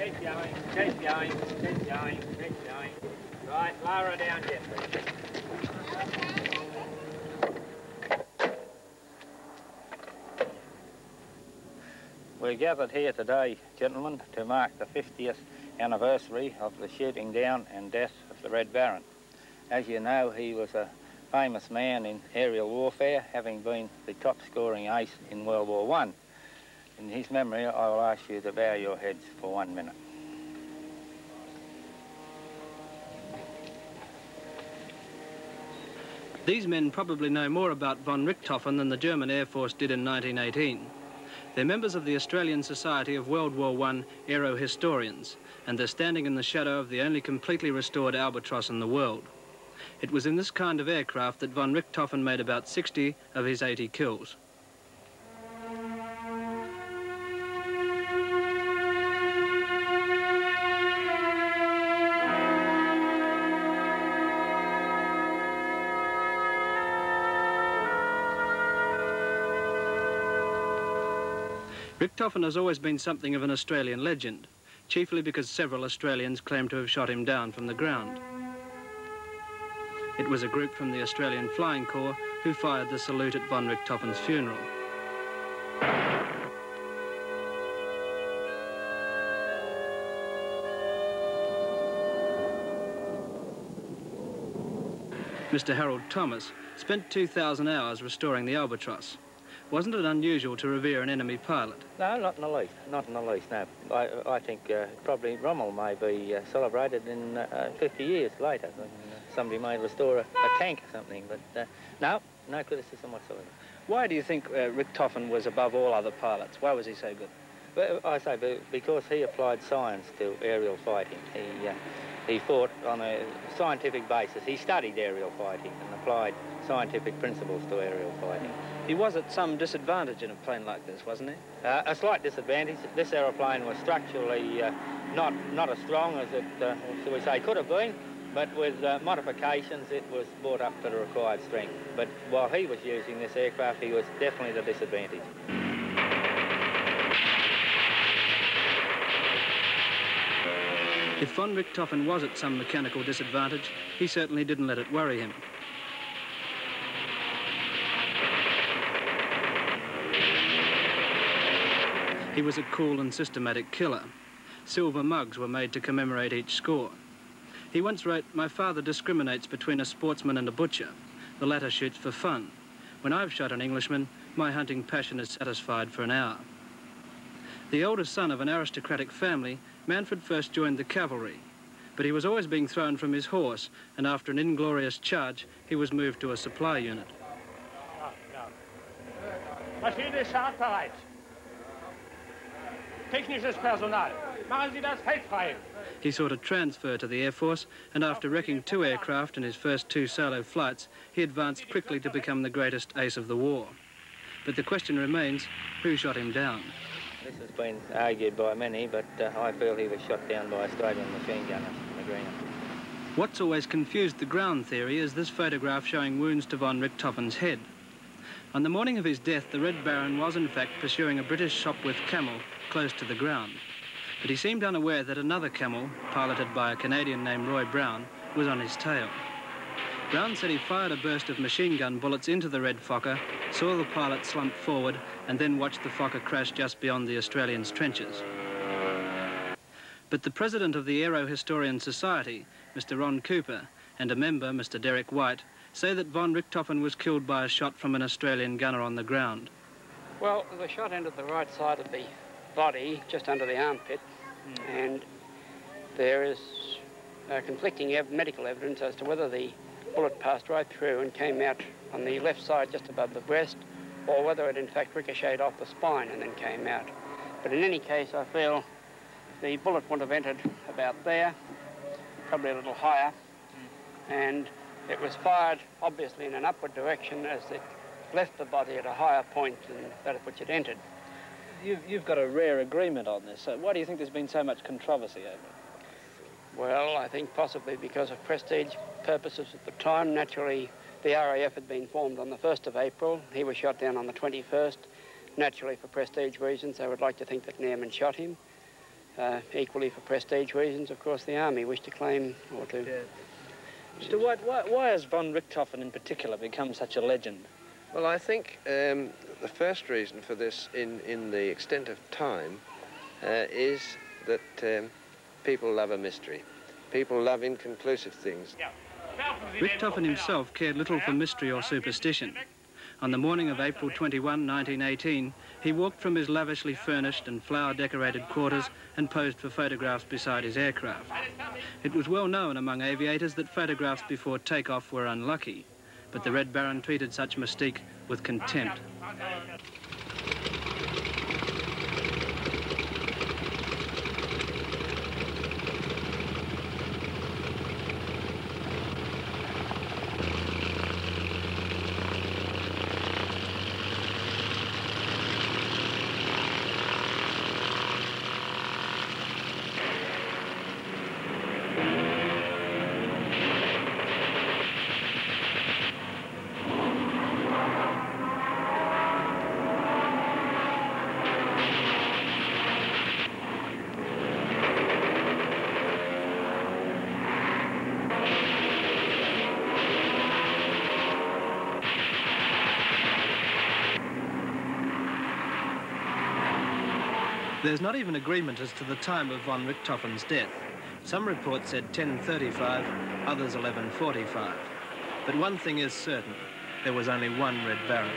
Keep going, keep going, keep going, keep going. Right, lower her down gently. We're gathered here today, gentlemen, to mark the 50th anniversary of the shooting down and death of the Red Baron. As you know, he was a famous man in aerial warfare, having been the top-scoring ace in World War I. In his memory, I will ask you to bow your heads for 1 minute. These men probably know more about von Richthofen than the German Air Force did in 1918. They're members of the Australian Society of World War I Aero Historians, and they're standing in the shadow of the only completely restored albatross in the world. It was in this kind of aircraft that von Richthofen made about 60 of his 80 kills. Richthofen has always been something of an Australian legend, chiefly because several Australians claim to have shot him down from the ground. It was a group from the Australian Flying Corps who fired the salute at von Richthofen's funeral. Mr. Harold Thomas spent 2,000 hours restoring the albatross. Wasn't it unusual to revere an enemy pilot? No, not in the least. Not in the least, no. I think probably Rommel may be celebrated in 50 years later when somebody may restore a tank or something, but no criticism whatsoever. Why do you think Richthofen was above all other pilots? Why was he so good? Well, I say because he applied science to aerial fighting. He fought on a scientific basis. He studied aerial fighting and applied scientific principles to aerial fighting. He was at some disadvantage in a plane like this, wasn't he? A slight disadvantage. This aeroplane was structurally not as strong as it, shall we say, could have been, but with modifications it was brought up to the required strength. But while he was using this aircraft, he was definitely at a disadvantage. If von Richthofen was at some mechanical disadvantage, he certainly didn't let it worry him. He was a cool and systematic killer. Silver mugs were made to commemorate each score. He once wrote, "My father discriminates between a sportsman and a butcher. The latter shoots for fun. When I've shot an Englishman, my hunting passion is satisfied for an hour." The eldest son of an aristocratic family, Manfred first joined the cavalry, but he was always being thrown from his horse, and after an inglorious charge, he was moved to a supply unit. Maschine ist startbereit. Technisches Personal. Machen Sie das Feld frei. He sought a transfer to the Air Force, and after wrecking 2 aircraft in his first 2 solo flights, he advanced quickly to become the greatest ace of the war. But the question remains, who shot him down? This has been argued by many, but I feel he was shot down by Australian machine gunners in the Greenham. What's always confused the ground theory is this photograph showing wounds to von Richthofen's head. On the morning of his death, the Red Baron was in fact pursuing a British Sopwith camel close to the ground. But he seemed unaware that another camel, piloted by a Canadian named Roy Brown, was on his tail. Brown said he fired a burst of machine gun bullets into the Red Fokker, saw the pilot slump forward, and then watched the Fokker crash just beyond the Australians' trenches. But the president of the Aero Historian Society, Mr. Ron Cooper, and a member, Mr. Derek White, say that von Richthofen was killed by a shot from an Australian gunner on the ground. Well, the shot entered the right side of the body, just under the armpit, and there is conflicting medical evidence as to whether the bullet passed right through and came out on the left side just above the breast, or whether it in fact ricocheted off the spine and then came out. But in any case, I feel the bullet would have entered about there, probably a little higher, and it was fired obviously in an upward direction as it left the body at a higher point than that at which it entered. You've got a rare agreement on this. So why do you think there's been so much controversy over it? Well, I think possibly because of prestige purposes at the time. Naturally, the RAF had been formed on the 1st of April. He was shot down on the 21st. Naturally, for prestige reasons, I would like to think that an airman shot him. equally for prestige reasons, of course, the Army wished to claim or to... Yeah. Mr. White, why has von Richthofen in particular become such a legend? Well, I think the first reason for this in the extent of time is that people love a mystery. People love inconclusive things. Richthofen himself cared little for mystery or superstition. On the morning of April 21, 1918, he walked from his lavishly furnished and flower-decorated quarters and posed for photographs beside his aircraft. It was well known among aviators that photographs before takeoff were unlucky, but the Red Baron treated such mystique with contempt. There's not even agreement as to the time of von Richthofen's death. Some reports said 10:35, others 11:45. But one thing is certain, there was only one Red Baron.